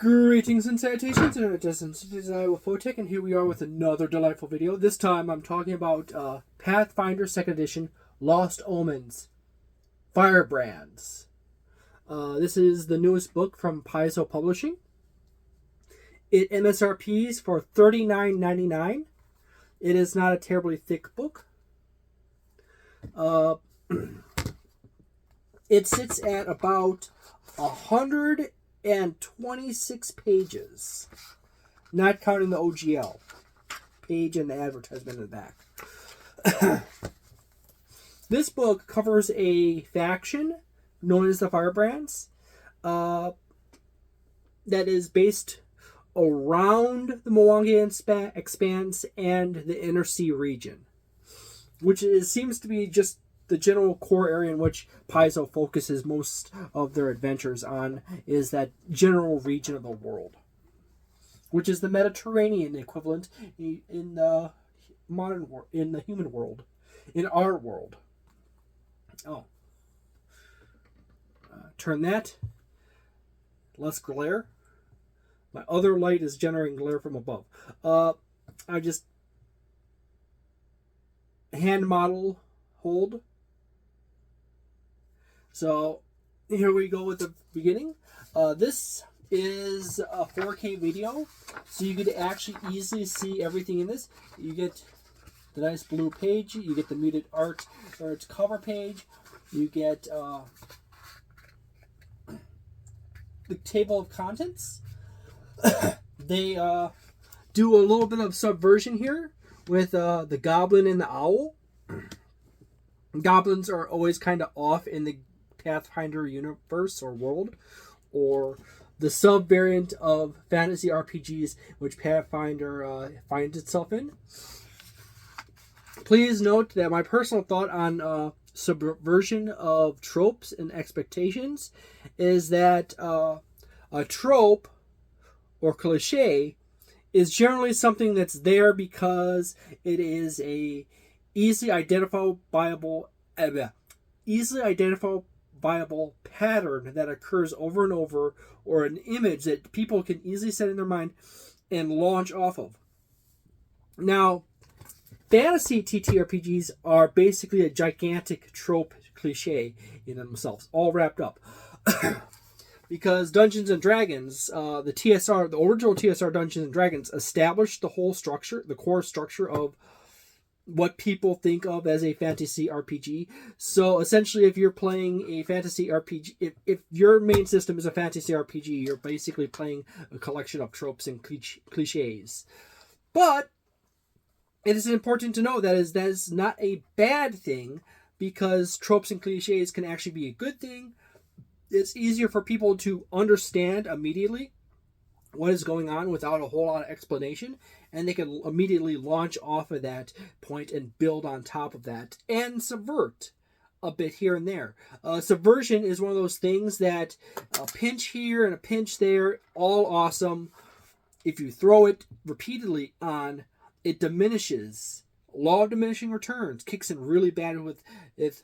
Greetings and salutations, and it is Wolfphototech, and here we are with another delightful video. This time I'm talking about Pathfinder 2nd Edition, Lost Omens Firebrands. This is the newest book from Paizo Publishing. It MSRPs for $39.99. It is not a terribly thick book. It sits at about 126 pages, not counting the OGL page and the advertisement in the back. This book covers a faction known as the Firebrands that is based around the Mwangian Expanse and the Inner Sea region, which seems to be just the general core area in which Paizo focuses most of their adventures on, is that general region of the world, which is the Mediterranean equivalent in the modern world, in the human world, in our world. Turn that. Less glare. My other light is generating glare from above. I just hand model hold. So here we go with the beginning. This is a 4K video, so you could actually easily see everything in this. You get the nice blue page, you get the muted art or its cover page, you get the table of contents. They do a little bit of subversion here with the goblin and the owl. Goblins are always kind of off in the Pathfinder universe or world, or the sub-variant of fantasy RPGs which Pathfinder finds itself in. Please note that my personal thought on subversion of tropes and expectations is that a trope or cliche is generally something that's there because it is a easily identifiable pattern that occurs over and over, or an image that people can easily set in their mind and launch off of. Now, fantasy TTRPGs are basically a gigantic trope cliche in themselves, all wrapped up. Because Dungeons and Dragons, the original TSR Dungeons and Dragons established the whole structure, the core structure of what people think of as a fantasy RPG. So essentially, if you're playing a fantasy RPG, if your main system is a fantasy RPG, you're basically playing a collection of tropes and cliches. But it is important to know that is not a bad thing, because tropes and cliches can actually be a good thing. It's easier for people to understand immediately what is going on without a whole lot of explanation, and they can immediately launch off of that point and build on top of that and subvert a bit here and there. Subversion is one of those things that a pinch here and a pinch there, all awesome. If you throw it repeatedly on, it diminishes. Law of diminishing returns kicks in really bad with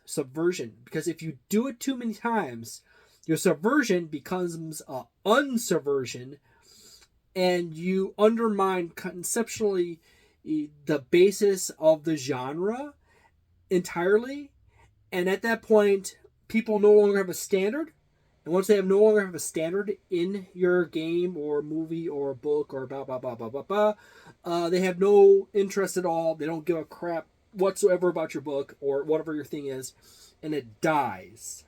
subversion, because if you do it too many times, your subversion becomes unsubversion, and you undermine conceptually the basis of the genre entirely. And at that point, people no longer have a standard. And once they no longer have a standard in your game or movie or book or blah, blah, blah, blah, blah, blah, they have no interest at all. They don't give a crap whatsoever about your book or whatever your thing is. And it dies.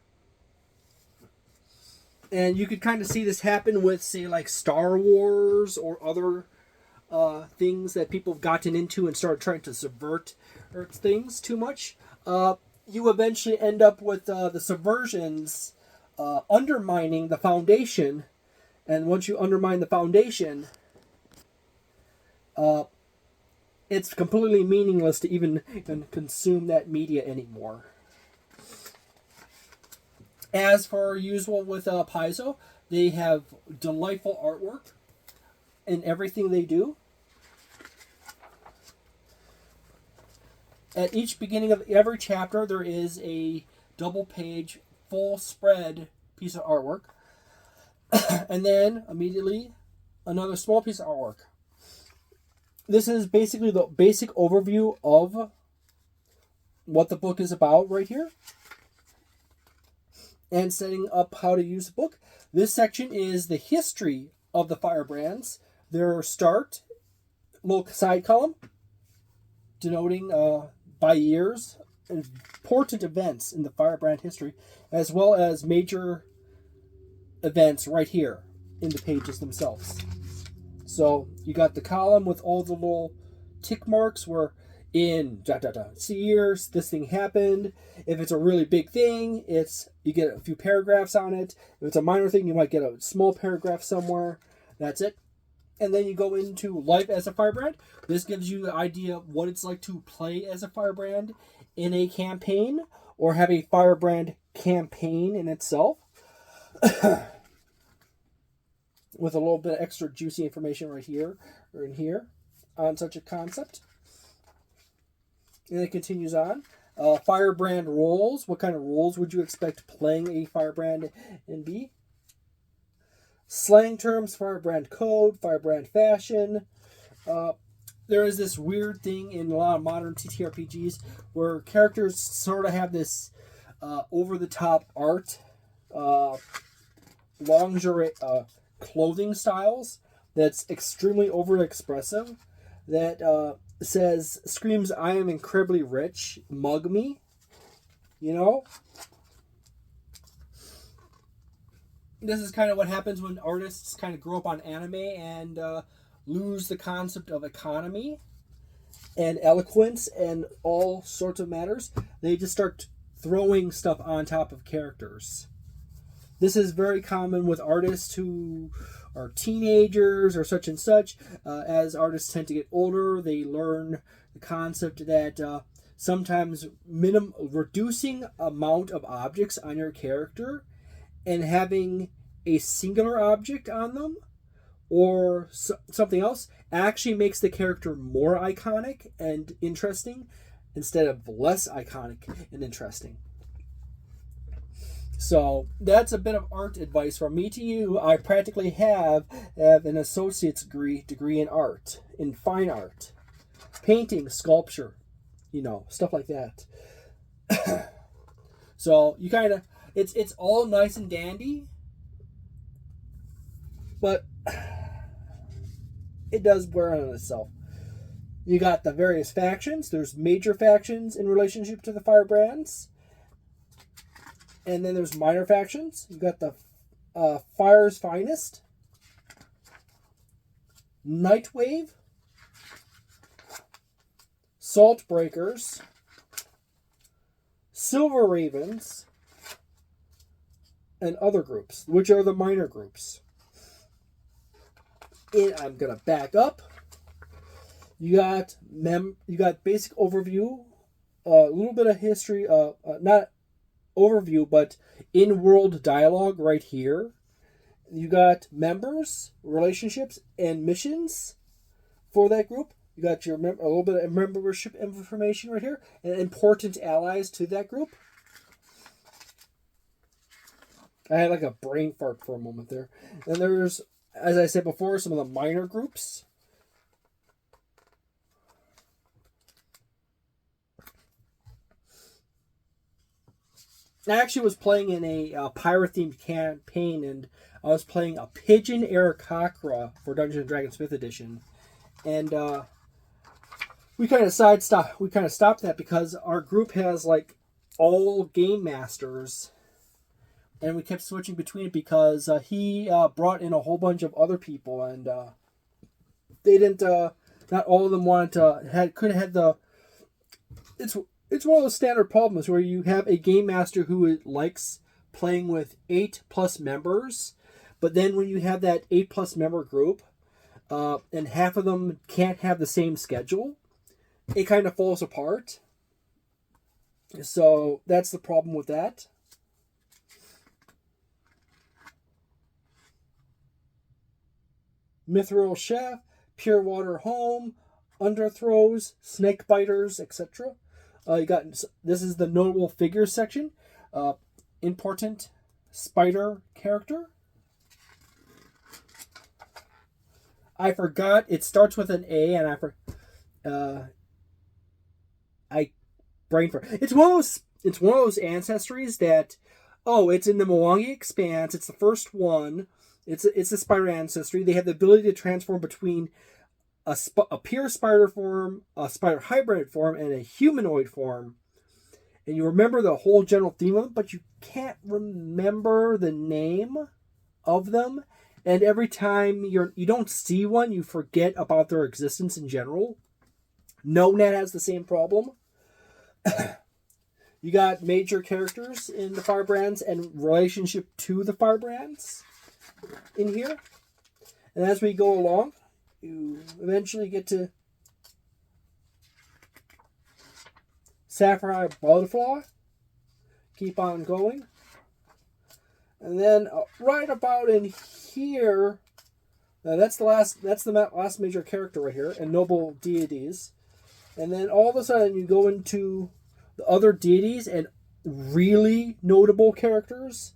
And you could kind of see this happen with, say, like Star Wars or other things that people have gotten into and started trying to subvert things too much. You eventually end up with the subversions undermining the foundation. And once you undermine the foundation, it's completely meaningless to even consume that media anymore. As for usual with Paizo, they have delightful artwork in everything they do. At each beginning of every chapter, there is a double-page, full-spread piece of artwork. And then, immediately, another small piece of artwork. This is basically the basic overview of what the book is about right here. And setting up how to use the book. This section is the history of the Firebrands. Their start, little side column, denoting by years, important events in the Firebrand history, as well as major events right here in the pages themselves. So you got the column with all the little tick marks where in years this thing happened. If it's a really big thing, you get a few paragraphs on it. If it's a minor thing, you might get a small paragraph somewhere. That's it. And then you go into life as a Firebrand. This gives you the idea of what it's like to play as a Firebrand in a campaign, or have a Firebrand campaign in itself. With a little bit of extra juicy information right here, or in here, on such a concept. And it continues on. Firebrand roles. What kind of roles would you expect playing a Firebrand and be? Slang terms, Firebrand code, Firebrand fashion. There is this weird thing in a lot of modern TTRPGs where characters sort of have this over-the-top art, lingerie, clothing styles that's extremely overexpressive, that screams, "I am incredibly rich, mug me," you know? This is kind of what happens when artists kind of grow up on anime and lose the concept of economy and eloquence and all sorts of matters. They just start throwing stuff on top of characters. This is very common with artists who are teenagers or such and such. As artists tend to get older, they learn the concept that sometimes reducing amount of objects on your character and having a singular object on them or something else actually makes the character more iconic and interesting instead of less iconic and interesting. So that's a bit of art advice from me to you. I practically have an associate's degree in art, in fine art, painting, sculpture, stuff like that. So you kind of, it's all nice and dandy, but it does wear on itself. You got the various factions. There's major factions in relationship to the Firebrands. And then there's minor factions. You got the Fire's Finest, Nightwave, Salt Breakers, Silver Ravens, and other groups, which are the minor groups. And I'm gonna back up. You got basic overview, a little bit of history, not overview, but in-world dialogue right here. You got members, relationships, and missions for that group. You got a little bit of membership information right here, and important allies to that group. I had like a brain fart for a moment there. And there's, as I said before, some of the minor groups. I actually was playing in a pirate-themed campaign, and I was playing a Pigeon Aarakocra for Dungeons & Dragons 5th Edition. And we kind of stopped that because our group has like all game masters, and we kept switching between it because he brought in a whole bunch of other people, and they didn't. Not all of them wanted to. Could have had the. It's one of those standard problems where you have a game master who likes playing with 8+ members, but then when you have that 8+ member group, and half of them can't have the same schedule, it kind of falls apart. So that's the problem with that. Mithril Chef, Pure Water Home, Underthrows, Snake Biters, etc. This is the notable figures section. Important spider character. I forgot. It starts with an A, and I brain for it's one of those. It's one of those ancestries that, oh, it's in the Mwangi Expanse. It's the first one. It's a spider ancestry. They have the ability to transform between a pure spider form, a spider hybrid form, and a humanoid form. And you remember the whole general theme of them, but you can't remember the name of them. And every time you don't see one, you forget about their existence in general. NoNet has the same problem. You got major characters in the Firebrands and relationship to the Firebrands in here. And as we go along, you eventually get to Sapphire Butterfly. Keep on going. And then right about in here, that's the last major character right here, and noble deities. And then all of a sudden you go into the other deities and really notable characters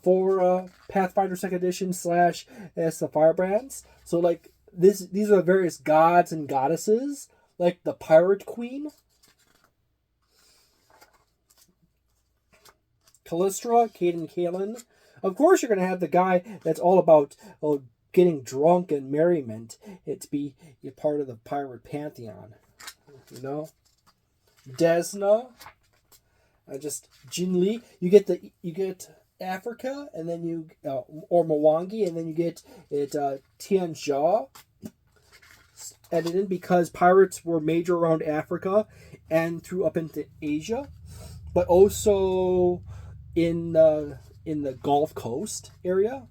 for Pathfinder 2nd Edition / as the Firebrands. So like these are the various gods and goddesses, like the Pirate Queen, Callistra, Caden Kalen. Of course you're going to have the guy that's all about getting drunk and merriment. It's be part of the pirate pantheon. You know? Desna. Just Jin Lee. You get Africa, and then you or Mwangi, and then you get it Tianjia edited because pirates were major around Africa and through up into Asia, but also in the Gulf Coast area.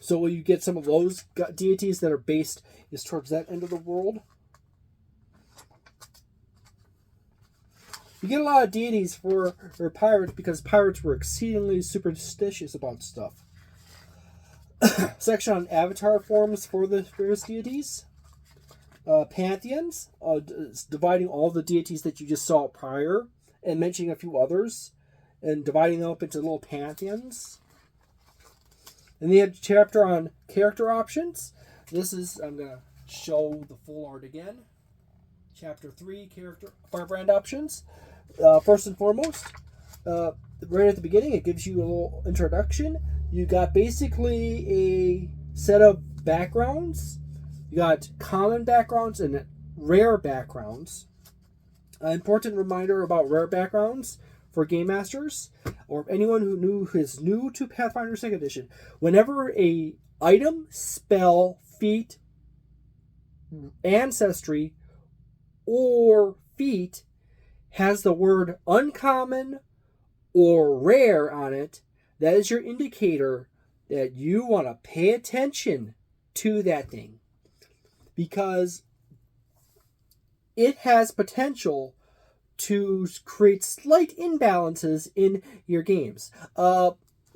So you get some of those deities that are based is towards that end of the world. You get a lot of deities for pirates because pirates were exceedingly superstitious about stuff. Section on avatar forms for the various deities. Pantheons, dividing all the deities that you just saw prior and mentioning a few others and dividing them up into little pantheons. And they have a chapter on character options. I'm going to show the full art again. Chapter 3, character Firebrand options. First and foremost, right at the beginning, it gives you a little introduction. You got basically a set of backgrounds. You got common backgrounds and rare backgrounds. An important reminder about rare backgrounds for game masters or anyone who is new to Pathfinder 2nd Edition. Whenever a item, spell, feat, ancestry, or feat has the word uncommon or rare on it, that is your indicator that you want to pay attention to that thing, because it has potential to create slight imbalances in your games.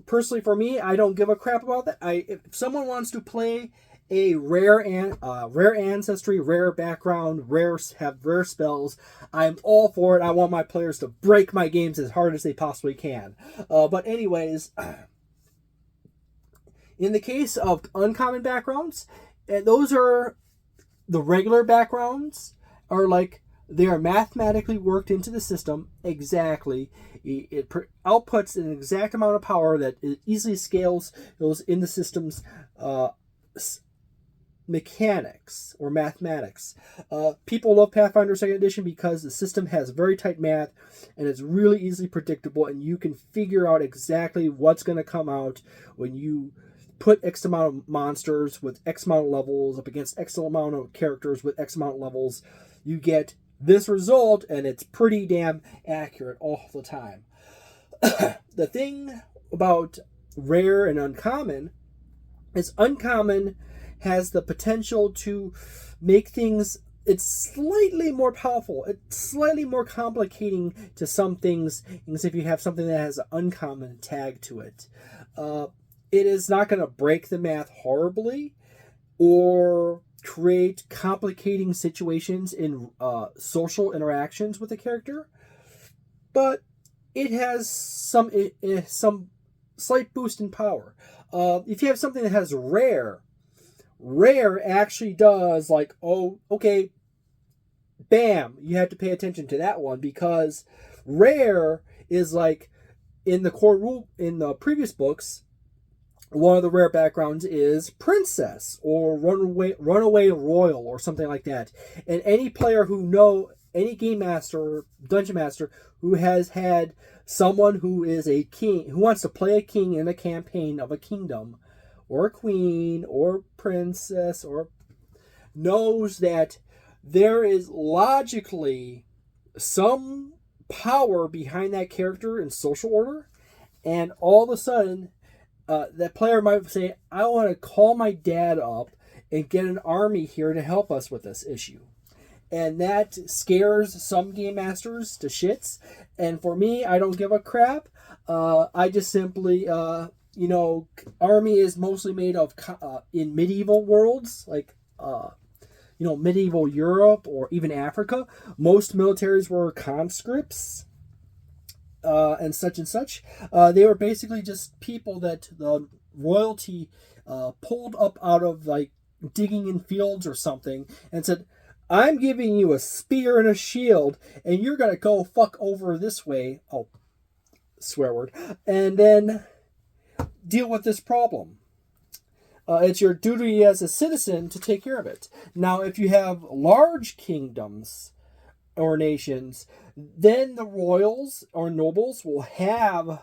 Personally, for me, I don't give a crap about that. If someone wants to play a rare ancestry, rare background, have rare spells, I'm all for it. I want my players to break my games as hard as they possibly can. But anyways, in the case of uncommon backgrounds, those are the regular backgrounds are like they are mathematically worked into the system exactly. It outputs an exact amount of power that it easily scales those in the system's mechanics or mathematics. People love Pathfinder 2nd Edition because the system has very tight math and it's really easily predictable, and you can figure out exactly what's going to come out when you put X amount of monsters with X amount of levels up against X amount of characters with X amount of levels. You get this result, and it's pretty damn accurate all the time. The thing about rare and uncommon is uncommon has the potential to make things, it's slightly more powerful, it's slightly more complicating to some things if you have something that has an uncommon tag to it. It is not going to break the math horribly or create complicating situations in social interactions with a character, but it has some slight boost in power. If you have something that has rare actually does like, oh, okay, bam, you have to pay attention to that one, because rare is like in the core rule in the previous books. One of the rare backgrounds is princess or runaway royal or something like that. And any player any game master or dungeon master who has had someone who is a king, who wants to play a king in a campaign of a kingdom, or a queen or princess, or knows that there is logically some power behind that character in social order, and all of a sudden that player might say, I want to call my dad up and get an army here to help us with this issue. And that scares some game masters to shits. And for me, I don't give a crap. I just simply, army is mostly made of, in medieval worlds, like, medieval Europe or even Africa, most militaries were conscripts. And such. They were basically just people that the royalty pulled up out of like digging in fields or something and said, I'm giving you a spear and a shield and you're going to go fuck over this way. Oh, swear word. And then deal with this problem. It's your duty as a citizen to take care of it. Now, if you have large kingdoms or nations, then the royals or nobles will have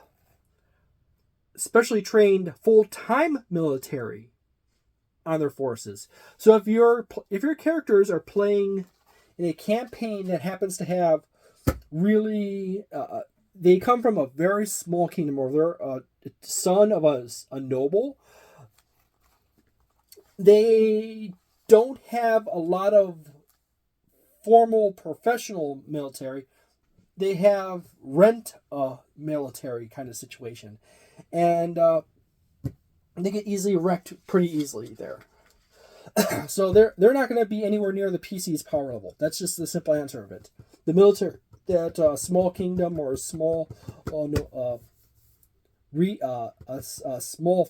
specially trained full-time military on their forces. So if your characters are playing in a campaign that happens to have really they come from a very small kingdom, or they're a son of a noble, they don't have a lot of formal professional military. They have rent military kind of situation, and they get easily wrecked pretty easily there. So they're not going to be anywhere near the PC's power level. That's just the simple answer of it. The military, that small kingdom or a small small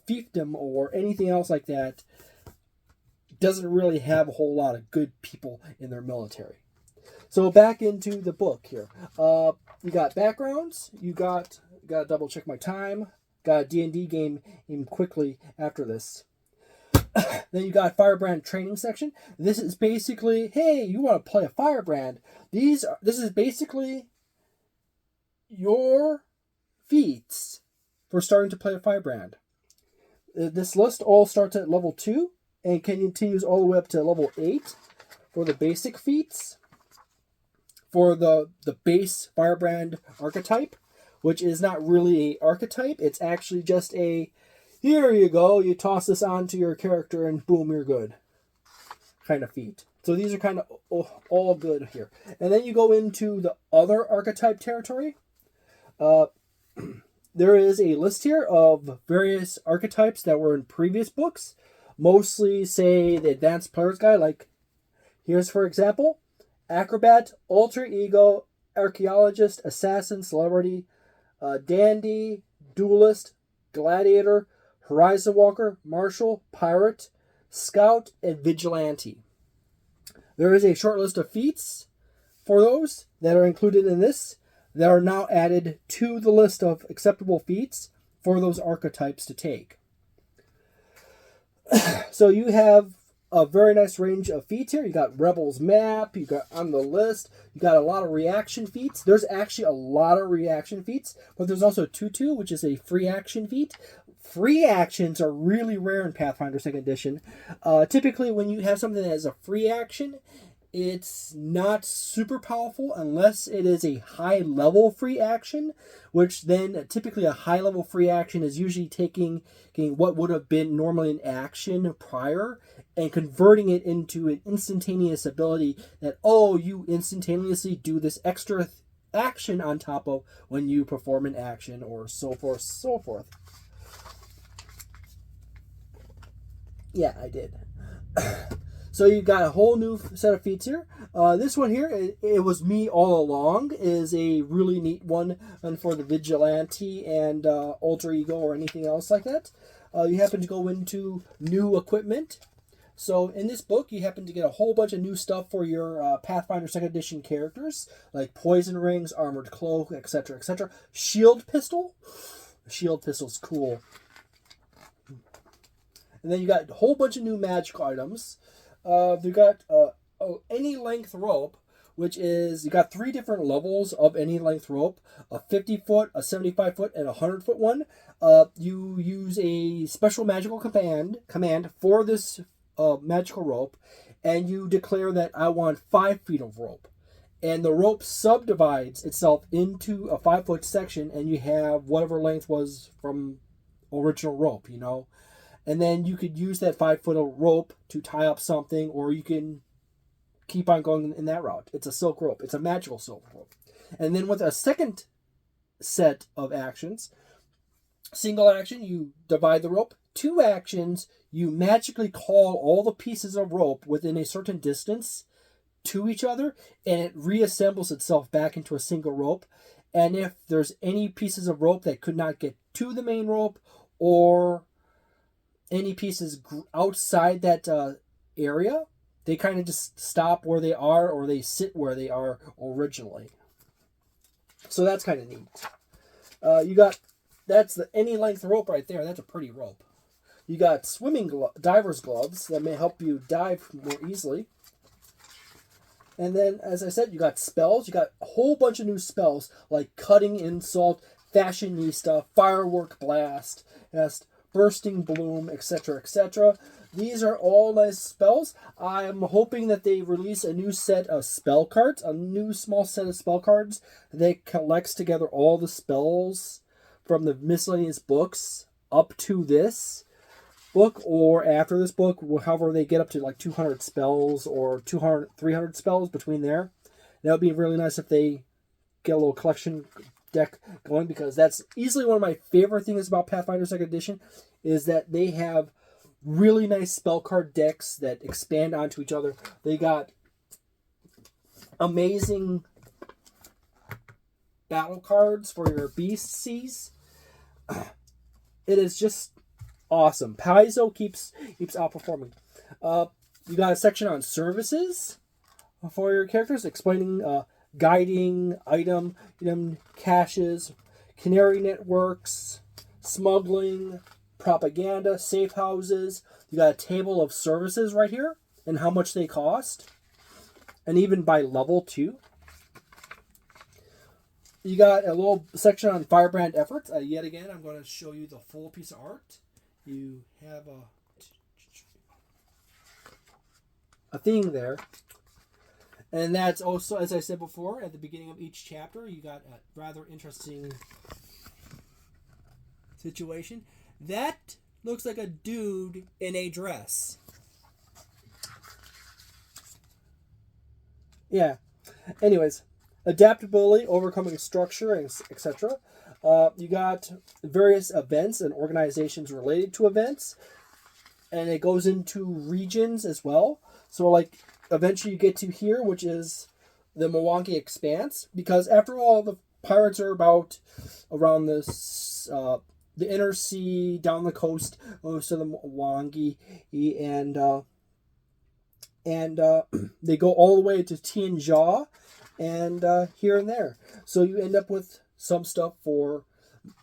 fiefdom or anything else like that, doesn't really have a whole lot of good people in their military. So back into the book here. You got backgrounds. You got to double check my time. Got a D&D game in quickly after this. Then you got Firebrand training section. This is basically, hey, you want to play a Firebrand. This is basically your feats for starting to play a Firebrand. This list all starts at level 2 and continues all the way up to level 8 for the basic feats. For the base Firebrand archetype, which is not really an archetype. It's actually just a, here you go, you toss this onto your character and boom, you're good kind of feat. So these are kind of all good here. And then you go into the other archetype territory. There is a list here of various archetypes that were in previous books. Mostly, say, the Advanced Player's Guide. Like, here's, for example, Acrobat, Alter Ego, Archaeologist, Assassin, Celebrity, Dandy, Duelist, Gladiator, Horizon Walker, Marshal, Pirate, Scout, and Vigilante. There is a short list of feats for those that are included in this that are now added to the list of acceptable feats for those archetypes to take. So you have a very nice range of feats here. You got Rebels Map, you got on the list, you got a lot of reaction feats. There's actually a lot of reaction feats, but there's also Tutu, which is a free action feat. Free actions are really rare in Pathfinder 2nd Edition. Typically, when you have something that is a free action, it's not super powerful unless it is a high-level free action, which then typically a high-level free action is usually taking what would have been normally an action prior and converting it into an instantaneous ability that, oh, you instantaneously do this extra action on top of when you perform an action, or so forth, so forth. Yeah, I did. So you got a whole new set of feats here. This one here, it was me all along, is a really neat one and for the vigilante and alter ego or anything else like that. You happen to go into new equipment. So in this book, you happen to get a whole bunch of new stuff for your Pathfinder 2nd Edition characters, like poison rings, armored cloak, etc., etc. Shield pistol. Shield pistol's cool. And then you got a whole bunch of new magic items. You got any length rope, which is, you got 3 different levels of any length rope, a 50-foot, a 75-foot, and a 100-foot one. You use a special magical command for this magical rope, and you declare that I want 5 feet of rope. And the rope subdivides itself into a 5-foot section, and you have whatever length was from original rope, you know. And then you could use that 5-foot of rope to tie up something, or you can keep on going in that route. It's a silk rope. It's a magical silk rope. And then with a second set of actions, single action, you divide the rope. 2 actions, you magically call all the pieces of rope within a certain distance to each other, and it reassembles itself back into a single rope. And if there's any pieces of rope that could not get to the main rope, or any pieces outside that area, they kind of just stop where they are, or they sit where they are originally. So that's kind of neat. That's the any length rope right there. That's a pretty rope. You got diver's gloves that may help you dive more easily. And then, as I said, you got spells. You got a whole bunch of new spells, like Cutting Insult, Fashionista, Firework Blast, Bursting Bloom, etc., etc. These are all nice spells. I'm hoping that they release a new set of spell cards, a new small set of spell cards that collects together all the spells from the miscellaneous books up to this book, or after this book, however they get up to like 200 spells or 300 spells between there. That would be really nice if they get a little collection deck going, because that's easily one of my favorite things about Pathfinder 2nd Edition, is that they have really nice spell card decks that expand onto each other. They got amazing battle cards for your beasties. It is just awesome. Paizo keeps outperforming. You got a section on services for your characters, explaining guiding, item caches, canary networks, smuggling, propaganda, safe houses. You got a table of services right here and how much they cost, and even by level too. You got a little section on Firebrand efforts. Yet again, I'm going to show you the full piece of art. You have a thing there. And that's also, as I said before, at the beginning of each chapter, you got a rather interesting situation. That looks like a dude in a dress. Yeah. Anyways, adaptability, overcoming structure, etc. You got various events and organizations related to events, and it goes into regions as well. So, like, eventually you get to here, which is the Mwangi Expanse, because after all, the pirates are about around this the inner sea, down the coast, most of the Mwangi, and they go all the way to Tianjia and here and there. So you end up with some stuff for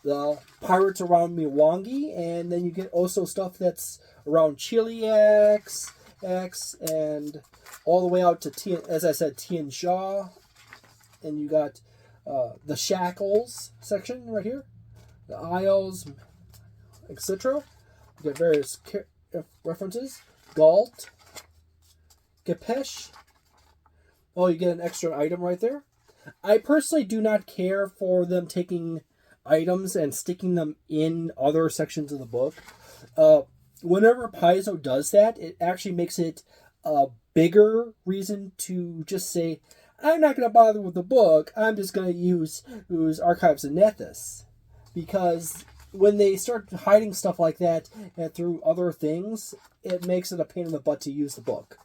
the pirates around Mwangi, and then you get also stuff that's around Chiliax, and all the way out to, as I said, Tianjia. And you got the Shackles section right here, the Isles, etc. You get various references. Galt, Gepesh. Oh, you get an extra item right there. I personally do not care for them taking items and sticking them in other sections of the book. Whenever Paizo does that, it actually makes it a bigger reason to just say, I'm not going to bother with the book, I'm just going to use Archives of Nethys. Because when they start hiding stuff like that and through other things, it makes it a pain in the butt to use the book.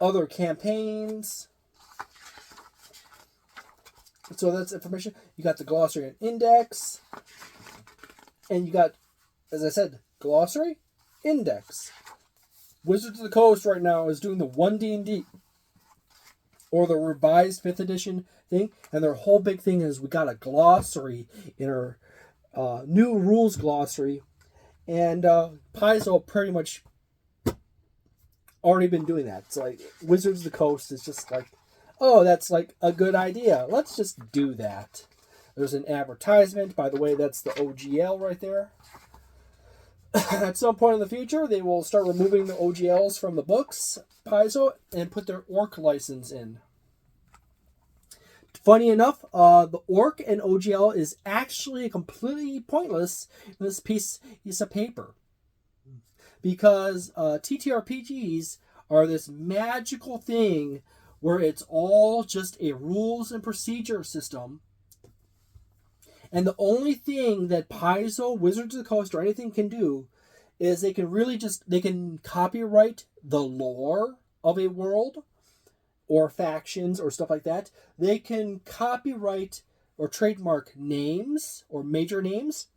other campaigns. So that's information. You got the glossary and index. And you got, as I said, glossary, index. Wizards of the Coast right now is doing the 1D&D, or the revised 5th edition thing. And their whole big thing is we got a glossary in our new rules glossary. And Paizo pretty much already been doing that. It's like Wizards of the Coast is just like, oh, that's like a good idea. Let's just do that. There's an advertisement. By the way, that's the OGL right there. At some point in the future, they will start removing the OGLs from the books, Paizo, and put their Orc license in. Funny enough, the Orc and OGL is actually completely pointless in this piece of paper. Because TTRPGs are this magical thing where it's all just a rules and procedure system. And the only thing that Paizo, Wizards of the Coast, or anything can do is they can copyright the lore of a world or factions or stuff like that. They can copyright or trademark names or major names,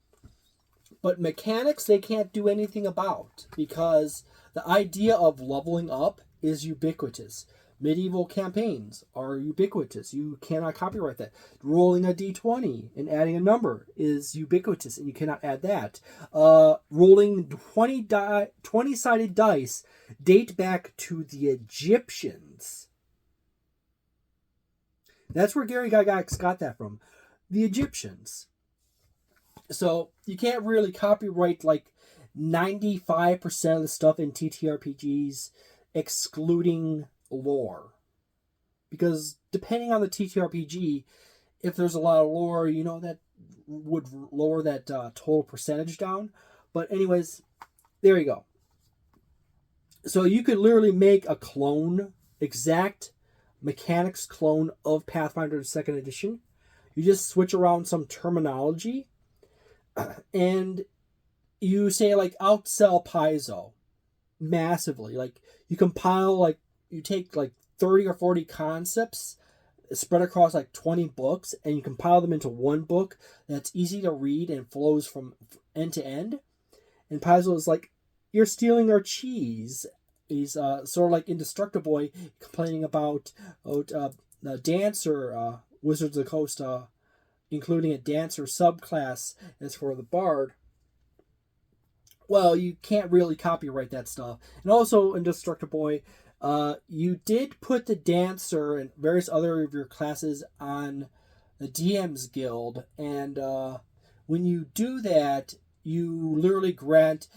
but mechanics they can't do anything about because the idea of leveling up is ubiquitous. Medieval campaigns are ubiquitous. You cannot copyright that. Rolling a d20 and adding a number is ubiquitous, and you cannot add that. Rolling 20-sided dice date back to the Egyptians. That's where Gary Gygax got that from. The Egyptians. So you can't really copyright like 95% of the stuff in TTRPGs, excluding lore, because depending on the TTRPG, if there's a lot of lore, that would lower that total percentage down. But anyways, there you go. So you could literally make a clone, exact mechanics clone of Pathfinder 2nd edition. You just switch around some terminology and you say like outsell Paizo massively. Like you compile, like you take like 30 or 40 concepts spread across like 20 books and you compile them into one book that's easy to read and flows from end to end. And Paizo is like, you're stealing our cheese. He's sort of like Indestructible Boy complaining about the dancer, Wizards of the Coast, including a dancer subclass as for the bard. Well, you can't really copyright that stuff. And also, Indestructible Boy, you did put the dancer and various other of your classes on the DM's Guild, and when you do that, you literally grant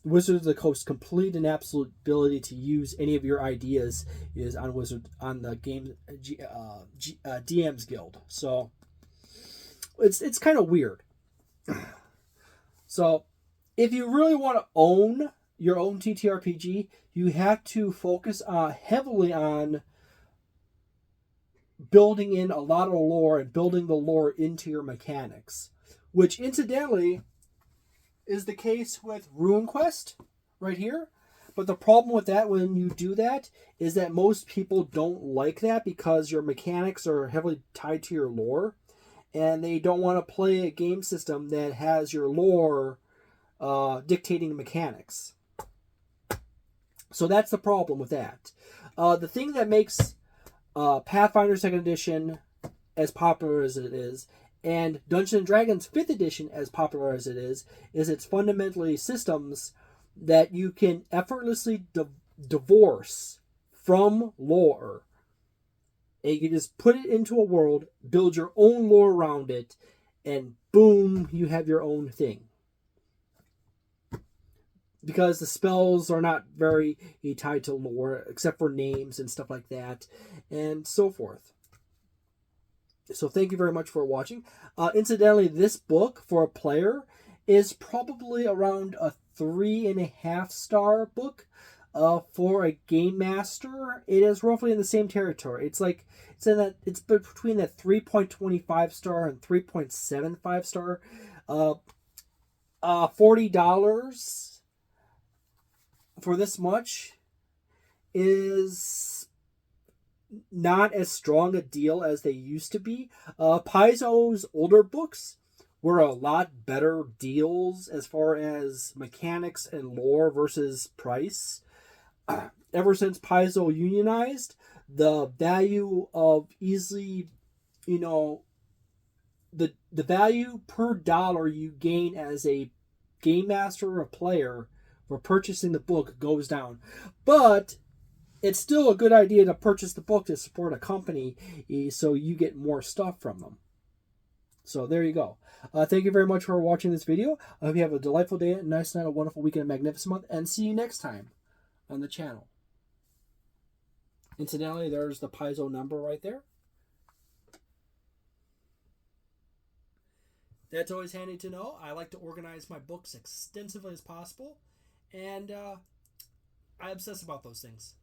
Wizards of the Coast complete and absolute ability to use any of your ideas is on the game DM's Guild. So it's kind of weird. So if you really want to own your own TTRPG, you have to focus heavily on building in a lot of lore and building the lore into your mechanics, which incidentally is the case with RuneQuest right here. But the problem with that when you do that is that most people don't like that because your mechanics are heavily tied to your lore, and they don't want to play a game system that has your lore dictating mechanics. So that's the problem with that. The thing that makes Pathfinder 2nd Edition as popular as it is, and Dungeons & Dragons 5th Edition as popular as it is it's fundamentally systems that you can effortlessly divorce from lore. And you can just put it into a world, build your own lore around it, and boom, you have your own thing. Because the spells are not very tied to lore, except for names and stuff like that, and so forth. So thank you very much for watching. Incidentally, this book for a player is probably around a 3.5 star book. For a game master, it is roughly in the same territory. It's between that 3.25 star and 3.75 star. $40 for this much is not as strong a deal as they used to be. Paizo's older books were a lot better deals as far as mechanics and lore versus price. Ever since Paizo unionized, the value of easily, the value per dollar you gain as a game master or a player for purchasing the book goes down. But it's still a good idea to purchase the book to support a company so you get more stuff from them. So there you go. Thank you very much for watching this video. I hope you have a delightful day, a nice night, a wonderful weekend, a magnificent month, and see you next time on the channel. Incidentally, there's the Paizo number right there. That's always handy to know. I like to organize my books extensively as possible, and I obsess about those things.